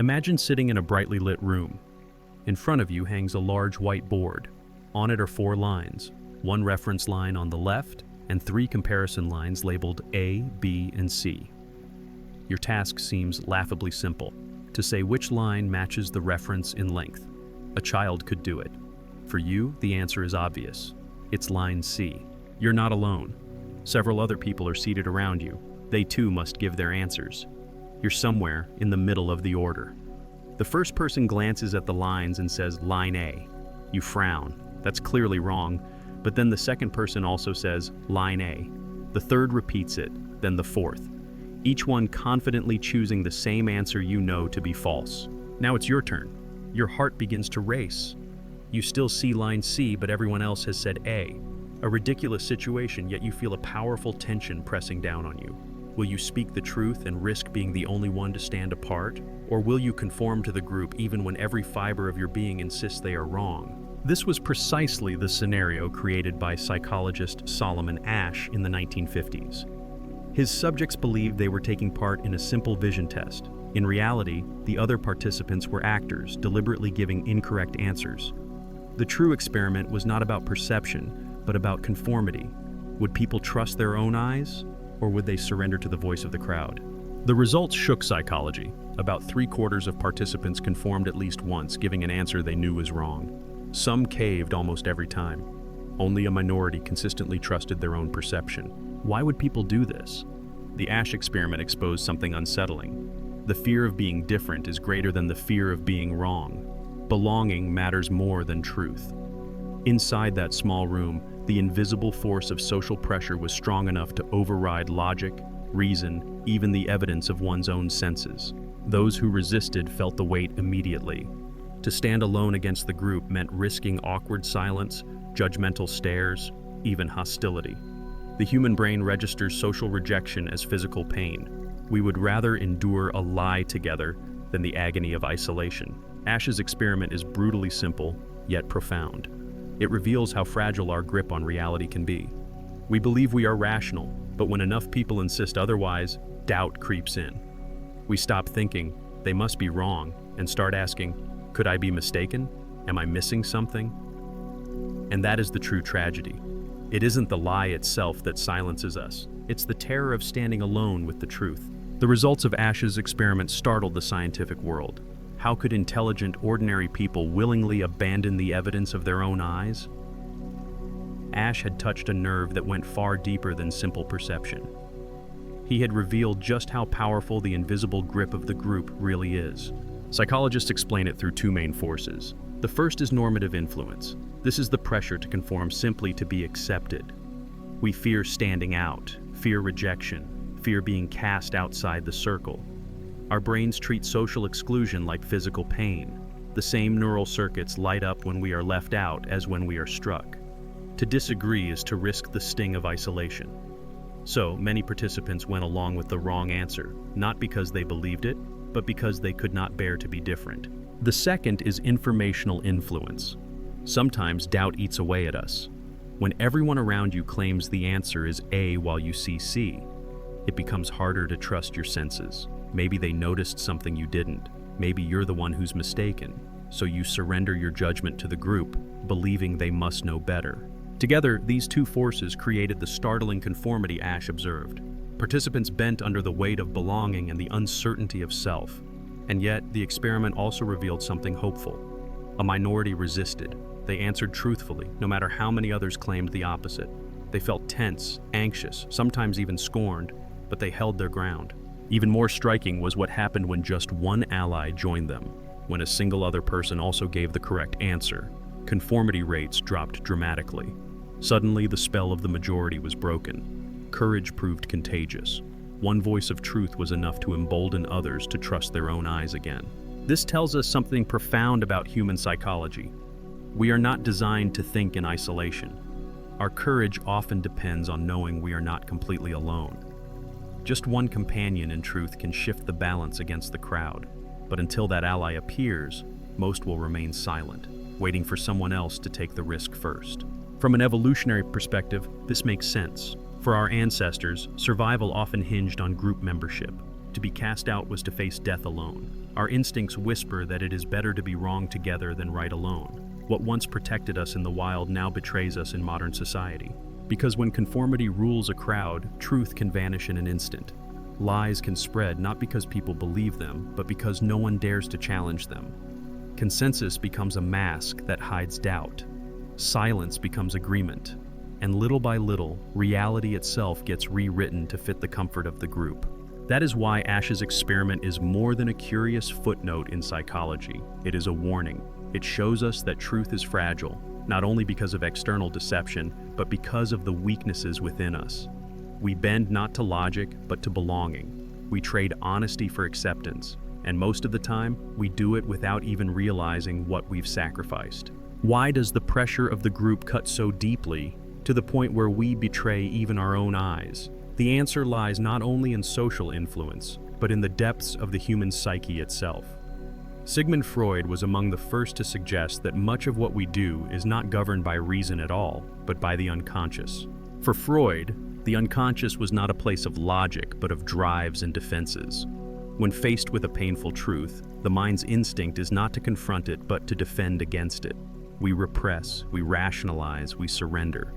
Imagine sitting in a brightly lit room. In front of you hangs a large white board. On it are 4 lines, one reference line on the left and 3 comparison lines labeled A, B, and C. Your task seems laughably simple: to say which line matches the reference in length. A child could do it. For you, the answer is obvious. It's line C. You're not alone. Several other people are seated around you. They too must give their answers. You're somewhere in the middle of the order. The first person glances at the lines and says, "Line A." You frown. That's clearly wrong. But then the second person also says, "Line A." The third repeats it, then the fourth. Each one confidently choosing the same answer you know to be false. Now it's your turn. Your heart begins to race. You still see line C, but everyone else has said A. A ridiculous situation, yet you feel a powerful tension pressing down on you. Will you speak the truth and risk being the only one to stand apart? Or will you conform to the group even when every fiber of your being insists they are wrong? This was precisely the scenario created by psychologist Solomon Asch in the 1950s. His subjects believed they were taking part in a simple vision test. In reality, the other participants were actors, deliberately giving incorrect answers. The true experiment was not about perception, but about conformity. Would people trust their own eyes, or would they surrender to the voice of the crowd? The results shook psychology. About 3/4 of participants conformed at least once, giving an answer they knew was wrong. Some caved almost every time. Only a minority consistently trusted their own perception. Why would people do this? The Asch experiment exposed something unsettling. The fear of being different is greater than the fear of being wrong. Belonging matters more than truth. Inside that small room, the invisible force of social pressure was strong enough to override logic, reason, even the evidence of one's own senses. Those who resisted felt the weight immediately. To stand alone against the group meant risking awkward silence, judgmental stares, even hostility. The human brain registers social rejection as physical pain. We would rather endure a lie together than the agony of isolation. Asch's experiment is brutally simple, yet profound. It reveals how fragile our grip on reality can be. We believe we are rational, but when enough people insist otherwise, doubt creeps in. We stop thinking, "They must be wrong," and start asking, "Could I be mistaken? Am I missing something?" And that is the true tragedy. It isn't the lie itself that silences us. It's the terror of standing alone with the truth. The results of Asch's experiment startled the scientific world. How could intelligent, ordinary people willingly abandon the evidence of their own eyes? Asch had touched a nerve that went far deeper than simple perception. He had revealed just how powerful the invisible grip of the group really is. Psychologists explain it through 2 main forces. The first is normative influence. This is the pressure to conform simply to be accepted. We fear standing out, fear rejection, fear being cast outside the circle. Our brains treat social exclusion like physical pain. The same neural circuits light up when we are left out as when we are struck. To disagree is to risk the sting of isolation. So, many participants went along with the wrong answer, not because they believed it, but because they could not bear to be different. The second is informational influence. Sometimes doubt eats away at us. When everyone around you claims the answer is A while you see C, it becomes harder to trust your senses. Maybe they noticed something you didn't. Maybe you're the one who's mistaken. So you surrender your judgment to the group, believing they must know better. Together, these 2 forces created the startling conformity Asch observed. Participants bent under the weight of belonging and the uncertainty of self. And yet, the experiment also revealed something hopeful. A minority resisted. They answered truthfully, no matter how many others claimed the opposite. They felt tense, anxious, sometimes even scorned, but they held their ground. Even more striking was what happened when just one ally joined them. When a single other person also gave the correct answer, conformity rates dropped dramatically. Suddenly, the spell of the majority was broken. Courage proved contagious. One voice of truth was enough to embolden others to trust their own eyes again. This tells us something profound about human psychology. We are not designed to think in isolation. Our courage often depends on knowing we are not completely alone. Just one companion in truth can shift the balance against the crowd. But until that ally appears, most will remain silent, waiting for someone else to take the risk first. From an evolutionary perspective, this makes sense. For our ancestors, survival often hinged on group membership. To be cast out was to face death alone. Our instincts whisper that it is better to be wrong together than right alone. What once protected us in the wild now betrays us in modern society. Because when conformity rules a crowd, truth can vanish in an instant. Lies can spread not because people believe them, but because no one dares to challenge them. Consensus becomes a mask that hides doubt. Silence becomes agreement. And little by little, reality itself gets rewritten to fit the comfort of the group. That is why Asch's experiment is more than a curious footnote in psychology. It is a warning. It shows us that truth is fragile, not only because of external deception, but because of the weaknesses within us. We bend not to logic, but to belonging. We trade honesty for acceptance, and most of the time, we do it without even realizing what we've sacrificed. Why does the pressure of the group cut so deeply, to the point where we betray even our own eyes? The answer lies not only in social influence, but in the depths of the human psyche itself. Sigmund Freud was among the first to suggest that much of what we do is not governed by reason at all, but by the unconscious. For Freud, the unconscious was not a place of logic, but of drives and defenses. When faced with a painful truth, the mind's instinct is not to confront it, but to defend against it. We repress, we rationalize, we surrender.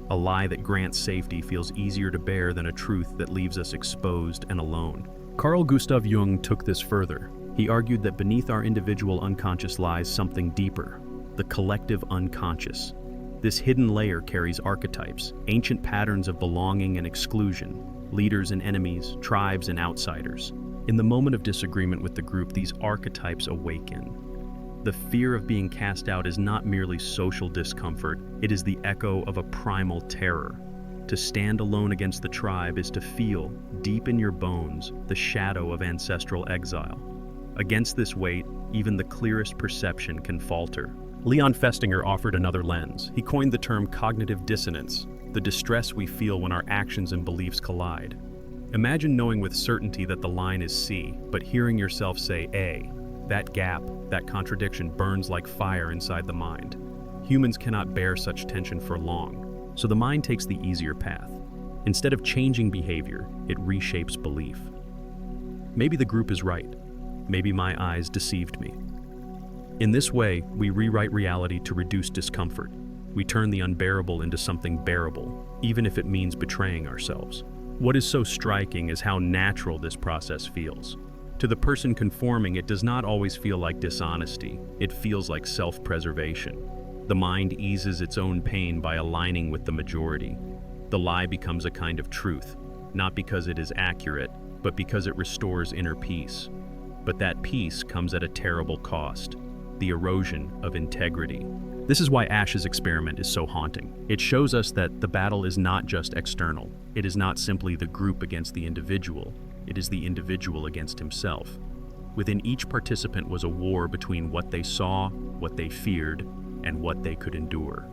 A lie that grants safety feels easier to bear than a truth that leaves us exposed and alone. Carl Gustav Jung took this further. He argued that beneath our individual unconscious lies something deeper, the collective unconscious. This hidden layer carries archetypes, ancient patterns of belonging and exclusion, leaders and enemies, tribes and outsiders. In the moment of disagreement with the group, these archetypes awaken. The fear of being cast out is not merely social discomfort, it is the echo of a primal terror. To stand alone against the tribe is to feel, deep in your bones, the shadow of ancestral exile. Against this weight, even the clearest perception can falter. Leon Festinger offered another lens. He coined the term cognitive dissonance, the distress we feel when our actions and beliefs collide. Imagine knowing with certainty that the line is C, but hearing yourself say A. That gap, that contradiction burns like fire inside the mind. Humans cannot bear such tension for long, so the mind takes the easier path. Instead of changing behavior, it reshapes belief. Maybe the group is right. Maybe my eyes deceived me. In this way, we rewrite reality to reduce discomfort. We turn the unbearable into something bearable, even if it means betraying ourselves. What is so striking is how natural this process feels. To the person conforming, it does not always feel like dishonesty. It feels like self-preservation. The mind eases its own pain by aligning with the majority. The lie becomes a kind of truth, not because it is accurate, but because it restores inner peace. But that peace comes at a terrible cost, the erosion of integrity. This is why Asch's experiment is so haunting. It shows us that the battle is not just external. It is not simply the group against the individual. It is the individual against himself. Within each participant was a war between what they saw, what they feared, and what they could endure.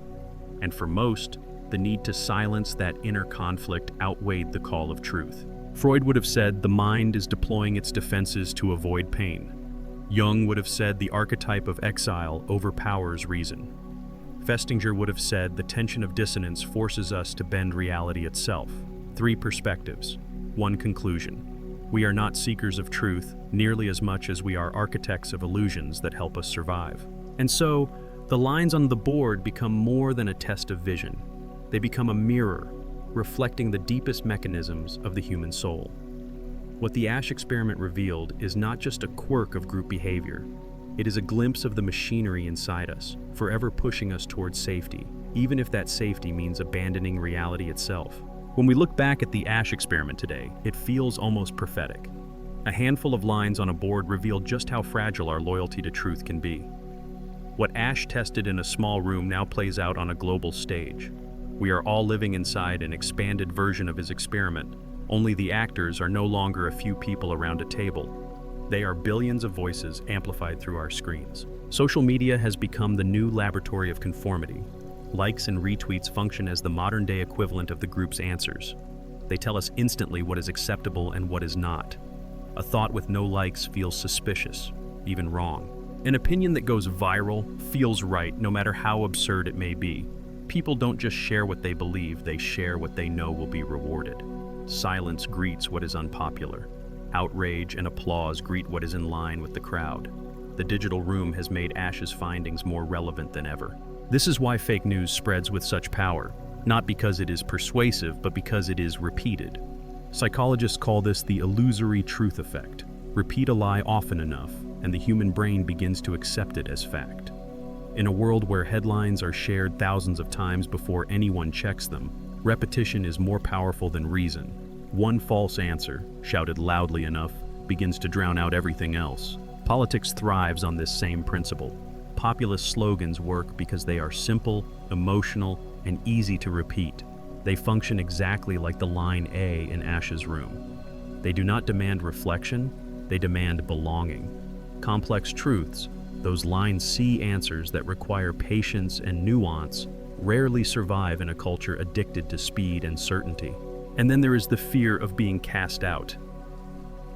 And for most, the need to silence that inner conflict outweighed the call of truth. Freud would have said the mind is deploying its defenses to avoid pain. Jung would have said the archetype of exile overpowers reason. Festinger would have said the tension of dissonance forces us to bend reality itself. 3 perspectives, 1 conclusion. We are not seekers of truth nearly as much as we are architects of illusions that help us survive. And so, the lines on the board become more than a test of vision. They become a mirror, reflecting the deepest mechanisms of the human soul. What the Asch experiment revealed is not just a quirk of group behavior. It is a glimpse of the machinery inside us, forever pushing us towards safety, even if that safety means abandoning reality itself. When we look back at the Asch experiment today, it feels almost prophetic. A handful of lines on a board revealed just how fragile our loyalty to truth can be. What Asch tested in a small room now plays out on a global stage. We are all living inside an expanded version of his experiment, only the actors are no longer a few people around a table. They are billions of voices amplified through our screens. Social media has become the new laboratory of conformity. Likes and retweets function as the modern-day equivalent of the group's answers. They tell us instantly what is acceptable and what is not. A thought with no likes feels suspicious, even wrong. An opinion that goes viral feels right, no matter how absurd it may be. People don't just share what they believe, they share what they know will be rewarded. Silence greets what is unpopular. Outrage and applause greet what is in line with the crowd. The digital room has made Asch's findings more relevant than ever. This is why fake news spreads with such power, not because it is persuasive, but because it is repeated. Psychologists call this the illusory truth effect. Repeat a lie often enough, and the human brain begins to accept it as fact. In a world where headlines are shared thousands of times before anyone checks them, repetition is more powerful than reason. One false answer, shouted loudly enough, begins to drown out everything else. Politics thrives on this same principle. Populist slogans work because they are simple, emotional, and easy to repeat. They function exactly like the line A in Asch's room. They do not demand reflection, they demand belonging. Complex truths, those line C answers that require patience and nuance, rarely survive in a culture addicted to speed and certainty. And then there is the fear of being cast out.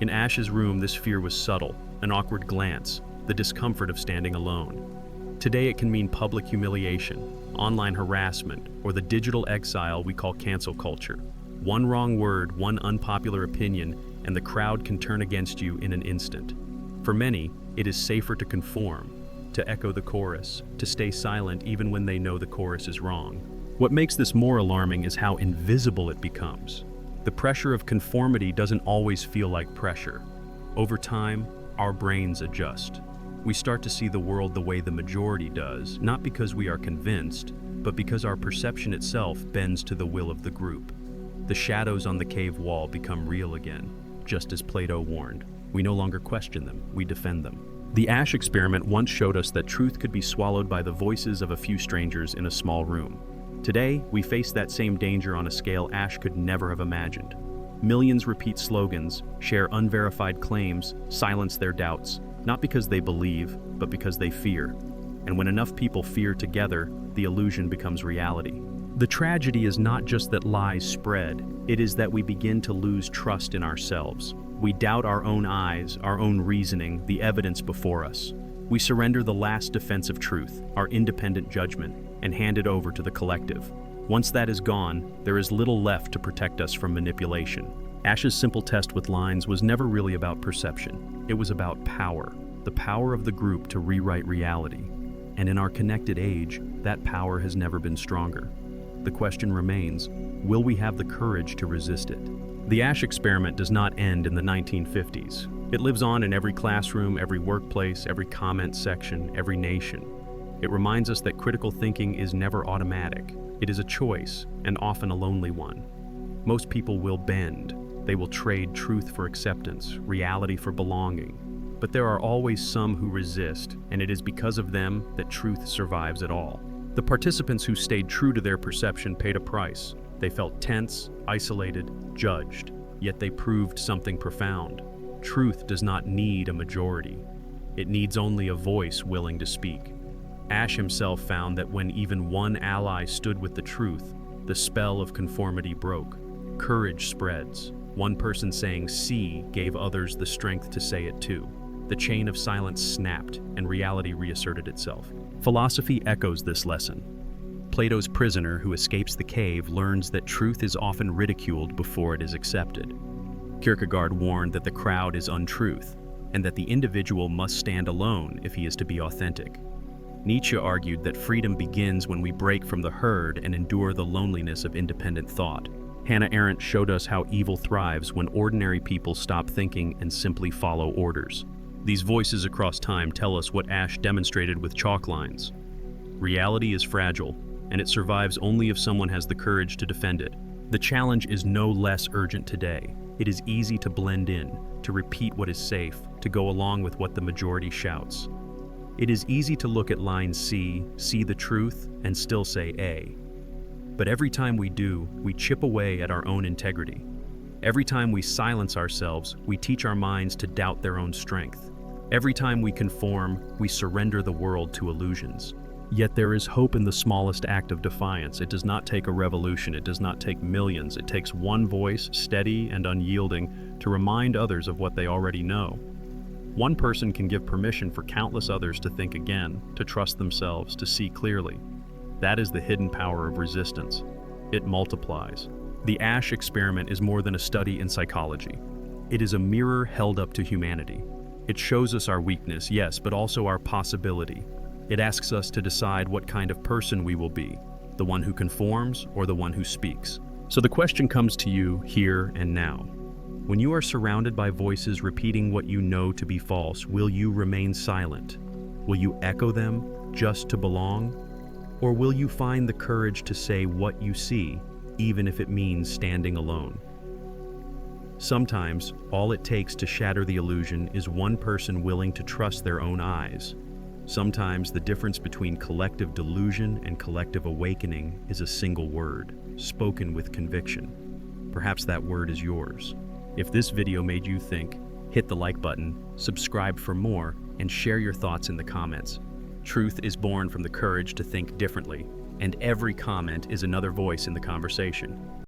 In Asch's room, this fear was subtle, an awkward glance, the discomfort of standing alone. Today it can mean public humiliation, online harassment, or the digital exile we call cancel culture. One wrong word, one unpopular opinion, and the crowd can turn against you in an instant. For many, it is safer to conform, to echo the chorus, to stay silent even when they know the chorus is wrong. What makes this more alarming is how invisible it becomes. The pressure of conformity doesn't always feel like pressure. Over time, our brains adjust. We start to see the world the way the majority does, not because we are convinced, but because our perception itself bends to the will of the group. The shadows on the cave wall become real again, just as Plato warned. We no longer question them, we defend them. The Asch Experiment once showed us that truth could be swallowed by the voices of a few strangers in a small room. Today, we face that same danger on a scale Asch could never have imagined. Millions repeat slogans, share unverified claims, silence their doubts, not because they believe, but because they fear. And when enough people fear together, the illusion becomes reality. The tragedy is not just that lies spread, it is that we begin to lose trust in ourselves. We doubt our own eyes, our own reasoning, the evidence before us. We surrender the last defense of truth, our independent judgment, and hand it over to the collective. Once that is gone, there is little left to protect us from manipulation. Asch's simple test with lines was never really about perception. It was about power, the power of the group to rewrite reality. And in our connected age, that power has never been stronger. The question remains, will we have the courage to resist it? The Asch Experiment does not end in the 1950s. It lives on in every classroom, every workplace, every comment section, every nation. It reminds us that critical thinking is never automatic. It is a choice, and often a lonely one. Most people will bend. They will trade truth for acceptance, reality for belonging. But there are always some who resist, and it is because of them that truth survives at all. The participants who stayed true to their perception paid a price. They felt tense, isolated, judged, yet they proved something profound. Truth does not need a majority. It needs only a voice willing to speak. Asch himself found that when even one ally stood with the truth, the spell of conformity broke. Courage spreads. One person saying "see" gave others the strength to say it too. The chain of silence snapped, and reality reasserted itself. Philosophy echoes this lesson. Plato's prisoner who escapes the cave learns that truth is often ridiculed before it is accepted. Kierkegaard warned that the crowd is untruth, and that the individual must stand alone if he is to be authentic. Nietzsche argued that freedom begins when we break from the herd and endure the loneliness of independent thought. Hannah Arendt showed us how evil thrives when ordinary people stop thinking and simply follow orders. These voices across time tell us what Asch demonstrated with chalk lines. Reality is fragile, and it survives only if someone has the courage to defend it. The challenge is no less urgent today. It is easy to blend in, to repeat what is safe, to go along with what the majority shouts. It is easy to look at line C, see the truth, and still say A. But every time we do, we chip away at our own integrity. Every time we silence ourselves, we teach our minds to doubt their own strength. Every time we conform, we surrender the world to illusions. Yet there is hope in the smallest act of defiance. It does not take a revolution. It does not take millions. It takes one voice, steady and unyielding, to remind others of what they already know. One person can give permission for countless others to think again, to trust themselves, to see clearly. That is the hidden power of resistance. It multiplies. The Asch Experiment is more than a study in psychology. It is a mirror held up to humanity. It shows us our weakness, yes, but also our possibility. It asks us to decide what kind of person we will be, the one who conforms or the one who speaks. So the question comes to you here and now. When you are surrounded by voices repeating what you know to be false, will you remain silent? Will you echo them just to belong? Or will you find the courage to say what you see, even if it means standing alone? Sometimes, all it takes to shatter the illusion is one person willing to trust their own eyes. Sometimes the difference between collective delusion and collective awakening is a single word, spoken with conviction. Perhaps that word is yours. If this video made you think, hit the like button, subscribe for more, and share your thoughts in the comments. Truth is born from the courage to think differently, and every comment is another voice in the conversation.